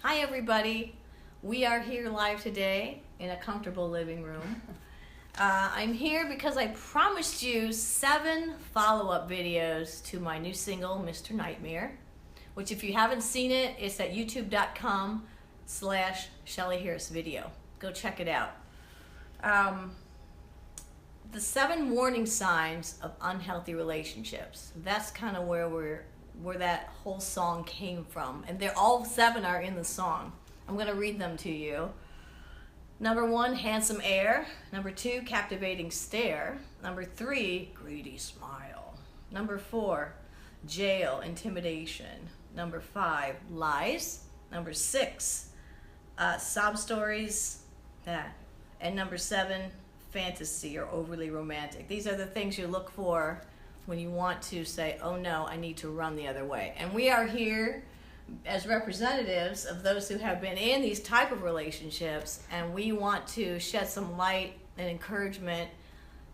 Hi everybody, we are here live today in a comfortable living room. I'm here because I promised you 7 follow-up videos to my new single, Mr. Nightmare, which if you haven't seen it, it's at youtube.com/Shelley Harris video. Go check it out. The 7 warning signs of unhealthy relationships. That's kind of where that whole song came from, and they're all 7 are in the song. I'm going to read them to you. Number 1, handsome air. Number 2, captivating stare. Number 3, greedy smile. Number 4, jail, intimidation. Number 5, lies. Number 6, sob stories. And number 7, fantasy or overly romantic. These are the things you look for when you want to say, oh no, I need to run the other way. And we are here as representatives of those who have been in these type of relationships, and we want to shed some light and encouragement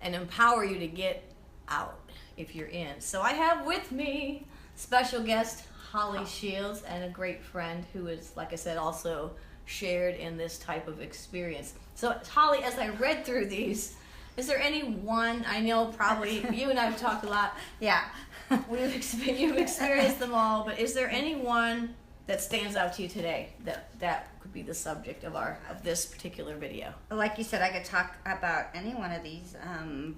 and empower you to get out if you're in. So I have with me special guest Holly Shields and a great friend who is, like I said, also shared in this type of experience. So Holly, as I read through these, is there any one, I know probably you and I have talked a lot. Yeah. You've experienced them all, but is there any one that stands out to you today that could be the subject of this particular video? Like you said, I could talk about any one of these,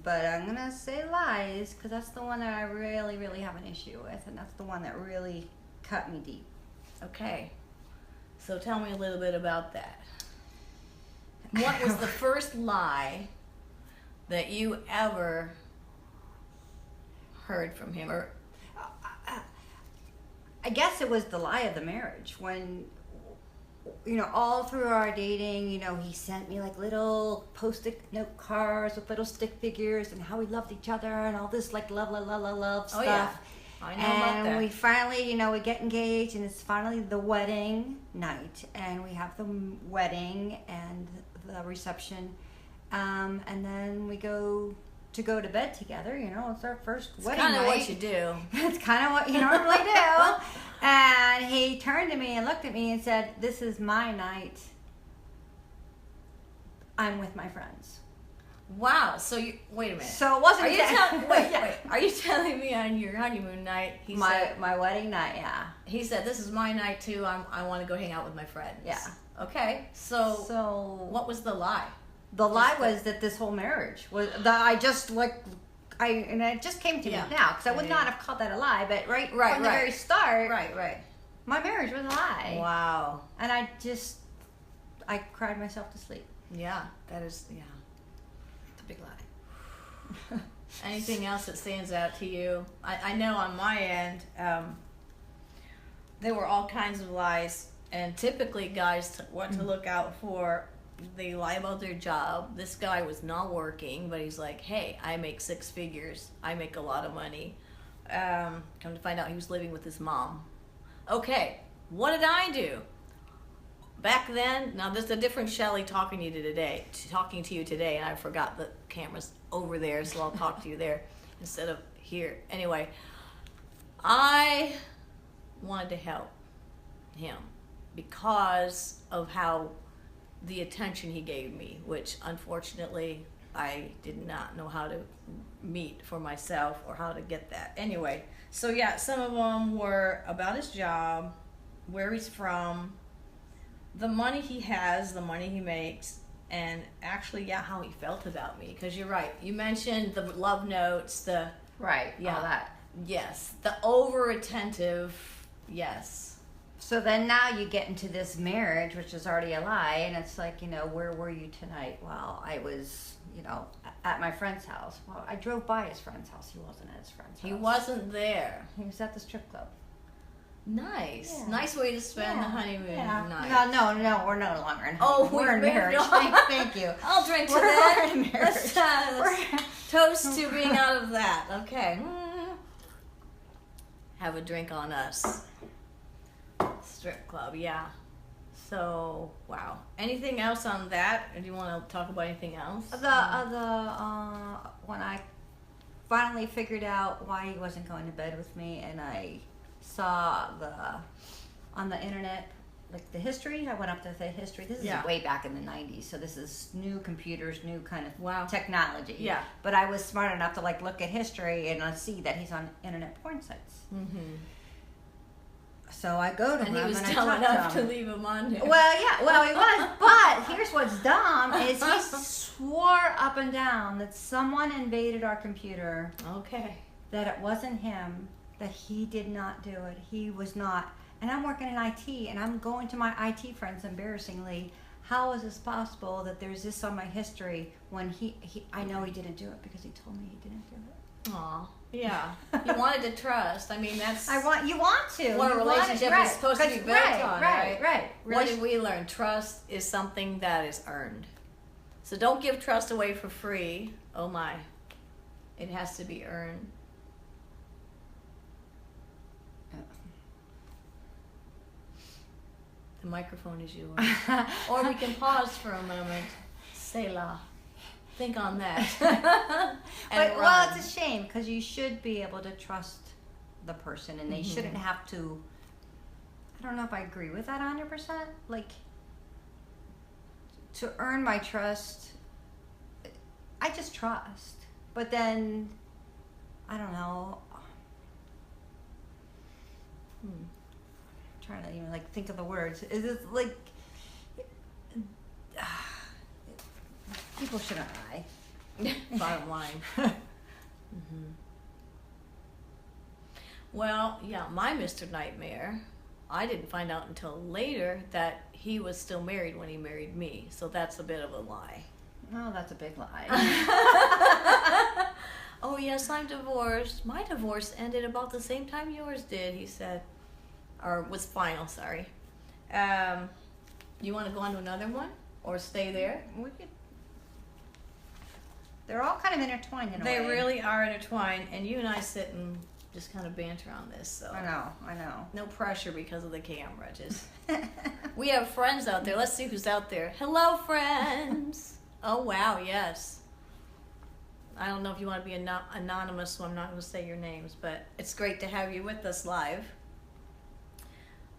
but I'm going to say lies because that's the one that I really, really have an issue with, and that's the one that really cut me deep. Okay. So tell me a little bit about that. What was the first lie that you ever heard from him? Or I guess it was the lie of the marriage. When, all through our dating, he sent me like little post-it note cards with little stick figures and how we loved each other and all this like love stuff. Oh yeah, I know about that. And we finally, we get engaged, and it's finally the wedding night, and we have the wedding and the reception, and then we go to bed together. It's our first wedding night. It's kind of what you do. It's kind of what you normally do. And he turned to me and looked at me and said, "This is my night. I'm with my friends." Wow. So wait a minute. So it wasn't. Wait. Are you telling me on your honeymoon night? My wedding night. Yeah. He said, "This is my night too. I want to go hang out with my friends." Yeah. Okay. So what was the lie? The lie was that this whole marriage was and it just came to me now because I would not have called that a lie, but from the very start, my marriage was a lie. Wow. And I cried myself to sleep. Yeah, that is, yeah. It's a big lie. Anything else that stands out to you? I know on my end, there were all kinds of lies, and typically guys want to look out for. They lie about their job. This guy was not working, but he's like, hey, I make 6 figures. I make a lot of money. Come to find out he was living with his mom. Okay, what did I do? Back then, now there's a different Shelley talking to you today, and I forgot the camera's over there, so I'll talk to you there instead of here. Anyway, I wanted to help him because of how the attention he gave me, which unfortunately I did not know how to meet for myself or how to get that. Anyway, so yeah, some of them were about his job, where he's from, the money he has, the money he makes, and actually, how he felt about me. Because you're right, you mentioned the love notes, all that. Yes, the over-attentive, yes. So then now you get into this marriage, which is already a lie, and it's like, where were you tonight? Well, I was, at my friend's house. Well, I drove by his friend's house. He wasn't at his friend's house. He wasn't there. He was at the strip club. Nice. Yeah. Nice way to spend the honeymoon night. No, we're no longer in honeymoon. Oh, we're in marriage. Thank you. I'll drink to that. We're in marriage. Let's toast to being out of that. Okay. Have a drink on us. Strip club, yeah. So, wow. Anything else on that? Or do you want to talk about anything else? When I finally figured out why he wasn't going to bed with me, and I saw on the internet like the history. I went up to the history. This is way back in the 90s, so this is new computers, new kind of technology. Yeah. But I was smart enough to like look at history and I see that he's on internet porn sites. Mm-hmm. So I go to him and he was and dumb I talk enough to him. to leave him on there. Well, yeah, well he was. But here's what's dumb is he swore up and down that someone invaded our computer. Okay. That it wasn't him. That he did not do it. He was not. And I'm working in IT, and I'm going to my IT friends embarrassingly. How is this possible that there's this on my history when I know he didn't do it because he told me he didn't do it. Aw, yeah. You wanted to trust. I mean, that's you want to. what a relationship is supposed to be built on, right? Right. What did we learn? Trust is something that is earned. So don't give trust away for free. Oh my. It has to be earned. The microphone is yours. Or we can pause for a moment. Selah. Think on that. Well, it's a shame because you should be able to trust the person and they shouldn't have to. I don't know if I agree with that 100%. Like, to earn my trust, I just trust. But then, I don't know. Trying to even like think of the words. Is it like people shouldn't lie? Bottom line. Mm-hmm. Well, yeah, my Mr. Nightmare, I didn't find out until later that he was still married when he married me. So that's a bit of a lie. Oh, that's a big lie. Oh yes, I'm divorced. My divorce ended about the same time yours did, he said. Or was final, sorry. You want to go on to another one? Or stay there? We could. They're all kind of intertwined in a way. They really are intertwined, and you and I sit and just kind of banter on this. So I know. No pressure because of the camera. Just we have friends out there. Let's see who's out there. Hello, friends. Oh wow, yes. I don't know if you want to be anonymous, so I'm not going to say your names, but it's great to have you with us live.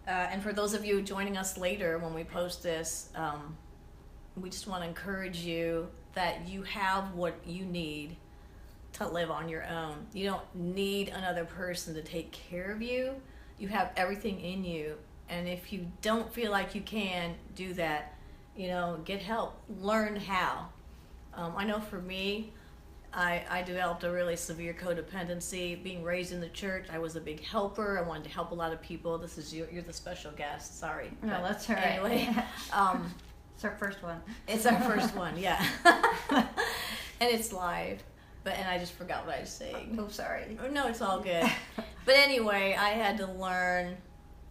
And for those of you joining us later when we post this, we just want to encourage you that you have what you need to live on your own. You don't need another person to take care of you. You have everything in you. And if you don't feel like you can do that, get help. Learn how. I know for me, I developed a really severe codependency. Being raised in the church, I was a big helper. I wanted to help a lot of people. This is you're the special guest. Sorry. No, that's all right. Anyway, it's our first one. It's our first one, yeah. And it's live. And I just forgot what I was saying. Oh, sorry. No, it's all good. But anyway, I had to learn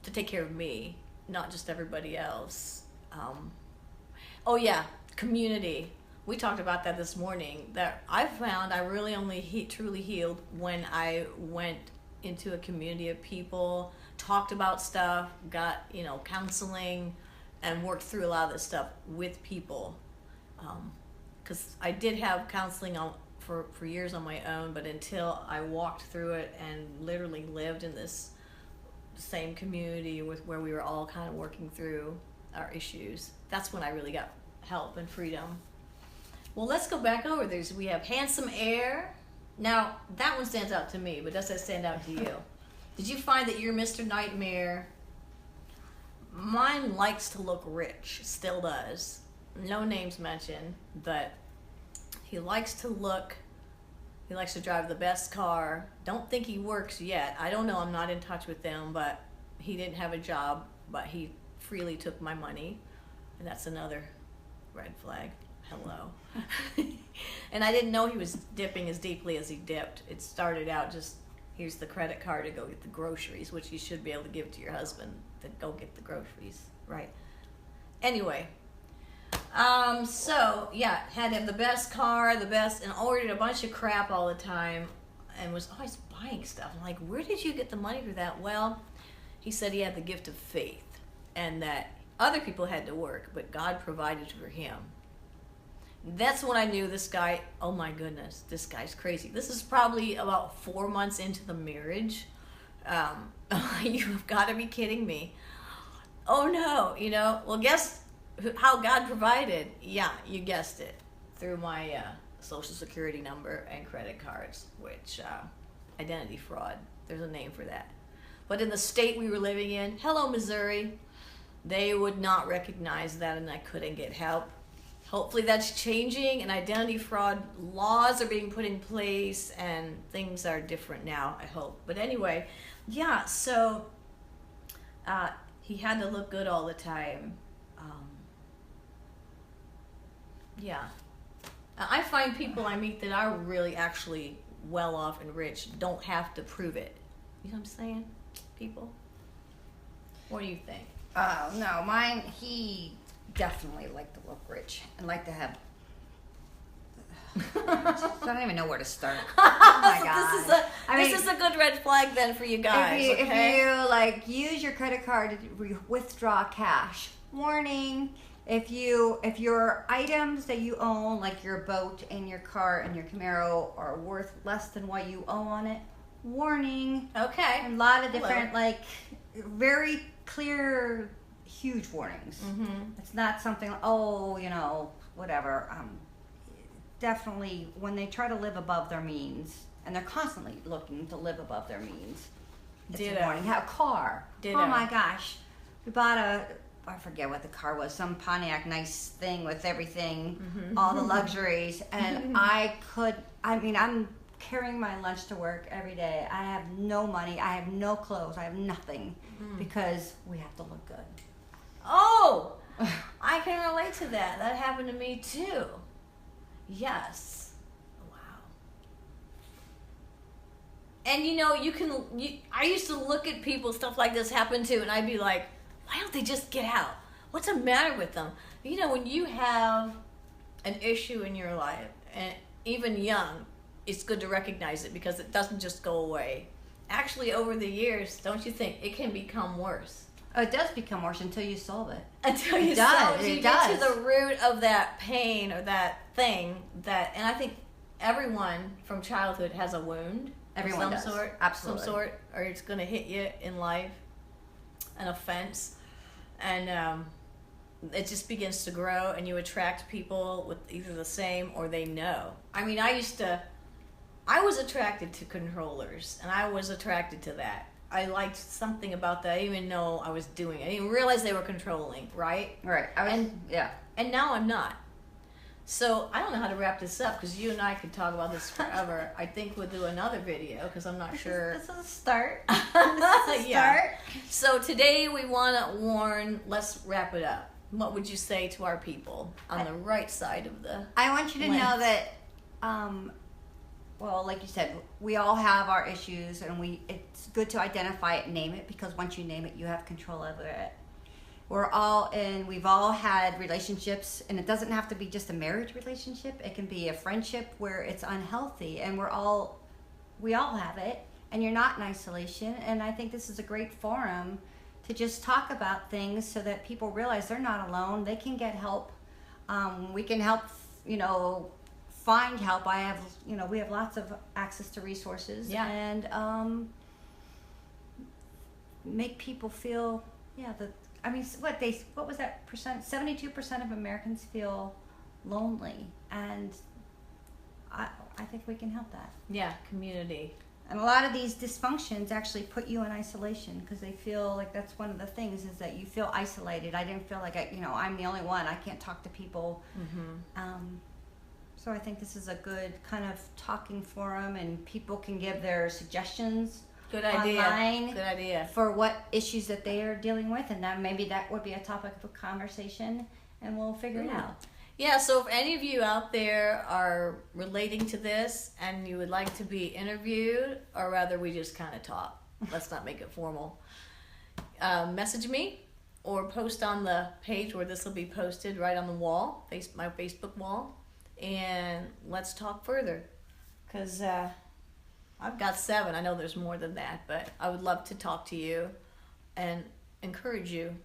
to take care of me, not just everybody else. Oh yeah, community. We talked about that this morning, that I found I really only truly healed when I went into a community of people, talked about stuff, got, counseling, and worked through a lot of this stuff with people. Because I did have counseling for years on my own, but until I walked through it and literally lived in this same community where we were all kind of working through our issues, that's when I really got help and freedom. Well, let's go back over this. We have Handsome Air. Now, that one stands out to me, but does that stand out to you? Did you find that your Mr. Nightmare, mine likes to look rich, still does. No names mentioned, but he likes to drive the best car. Don't think he works yet. I don't know, I'm not in touch with them, but he didn't have a job, but he freely took my money, and that's another red flag. Hello. And I didn't know he was dipping as deeply as he dipped. It started out just, here's the credit card to go get the groceries, which you should be able to give to your husband to go get the groceries, right? Anyway, so yeah, had to have the best car, and ordered a bunch of crap all the time, and was always buying stuff. I'm like, where did you get the money for that? Well, he said he had the gift of faith, and that other people had to work, but God provided for him. That's when I knew this guy, oh my goodness, this guy's crazy. This is probably about 4 months into the marriage. You've got to be kidding me. oh no, well, guess how God provided? Yeah, you guessed it. Through my social security number and credit cards, which identity fraud, there's a name for that. But in the state we were living in, hello Missouri, they would not recognize that, and I couldn't get help. Hopefully that's changing, and identity fraud laws are being put in place, and things are different now, I hope. But anyway, yeah, so he had to look good all the time. Yeah. I find people I meet that are really actually well off and rich don't have to prove it. You know what I'm saying? People? What do you think? Oh, no, mine, he definitely liked to look rich and like to have... I don't even know where to start. Oh my God. This is a good red flag then for you guys. If you like use your credit card to withdraw cash, warning. If your items that you own, like your boat and your car and your Camaro, are worth less than what you owe on it, warning. Okay. A lot of different, like, very clear, huge warnings. Mm-hmm. It's not something, whatever. Definitely, when they try to live above their means, and they're constantly looking to live above their means, it's a warning. Have a car. Ditto. Oh my gosh. We bought I forget what the car was, some Pontiac nice thing with everything, all the luxuries, and I'm carrying my lunch to work every day. I have no money, I have no clothes, I have nothing, because we have to look good. Oh, I can relate to that. That happened to me too. Yes. Wow. And I used to look at people, stuff like this happen to, and I'd be like, why don't they just get out? What's the matter with them? When you have an issue in your life, and even young, it's good to recognize it because it doesn't just go away. Actually, over the years, don't you think it can become worse? Oh, it does become worse until you solve it. Until you solve it. You get to the root of that pain or that thing and I think everyone from childhood has a wound. Everyone of some does. sort. Absolutely. Some sort, or it's going to hit you in life. An offense. And it just begins to grow, and you attract people with either the same or they know. I mean, I was attracted to controllers, and I was attracted to that. I liked something about that. I didn't even know I was doing it. I didn't realize they were controlling, right? Right. And now I'm not. So I don't know how to wrap this up, because you and I could talk about this forever. I think we'll do another video, because I'm not sure. This is a start. Yeah. So today we want to warn, let's wrap it up. What would you say to our people on the right side of the I want you to know that, like you said, we all have our issues, and it's good to identify it and name it, because once you name it, you have control over it. We've all had relationships, and it doesn't have to be just a marriage relationship. It can be a friendship where it's unhealthy, and we all have it, and you're not in isolation. And I think this is a great forum to just talk about things so that people realize they're not alone. They can get help. We can help, find help. We have lots of access to resources, and make people feel, what was that percent? 72% of Americans feel lonely, and I think we can help that. Yeah, community. And a lot of these dysfunctions actually put you in isolation, because they feel like that's one of the things, is that you feel isolated. I didn't feel like I'm the only one. I can't talk to people. So I think this is a good kind of talking forum, and people can give their suggestions. Good idea. Online. Good idea. For what issues that they are dealing with, and then maybe that would be a topic of conversation, and we'll figure it out. Yeah, so if any of you out there are relating to this and you would like to be interviewed, or rather we just kind of talk, let's not make it formal, message me or post on the page where this will be posted, right on the wall, my Facebook wall, and let's talk further. Because I've got 7. I know there's more than that, but I would love to talk to you and encourage you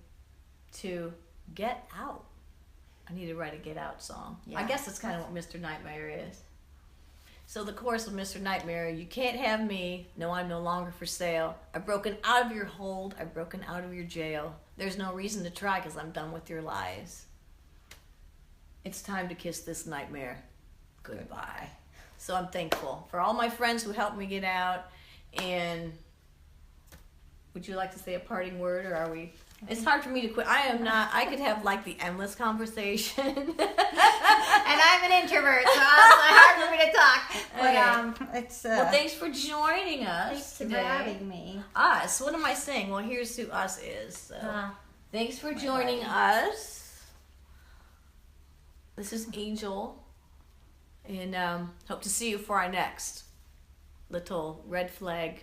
to get out. I need to write a Get Out song. Yeah. I guess that's kind of what Mr. Nightmare is. So the chorus of Mr. Nightmare, you can't have me, no, I'm no longer for sale. I've broken out of your hold, I've broken out of your jail. There's no reason to try because I'm done with your lies. It's time to kiss this nightmare goodbye. So I'm thankful for all my friends who helped me get out. And would you like to say a parting word, or are we? It's hard for me to quit. I am not. I could have like the endless conversation. And I'm an introvert, so it's hard for me to talk. But it's. Well, thanks for joining us Thanks today. for having me. Us. What am I saying? Well, here's who us is. So. Thanks for joining us. This is Angel, and hope to see you for our next little red flag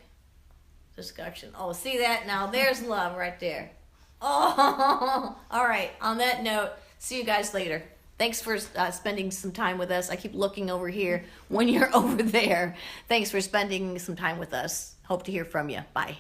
discussion. Oh, see that? Now there's love right there. Oh, all right. On that note, see you guys later. Thanks for spending some time with us. I keep looking over here when you're over there. Thanks for spending some time with us. Hope to hear from you. Bye.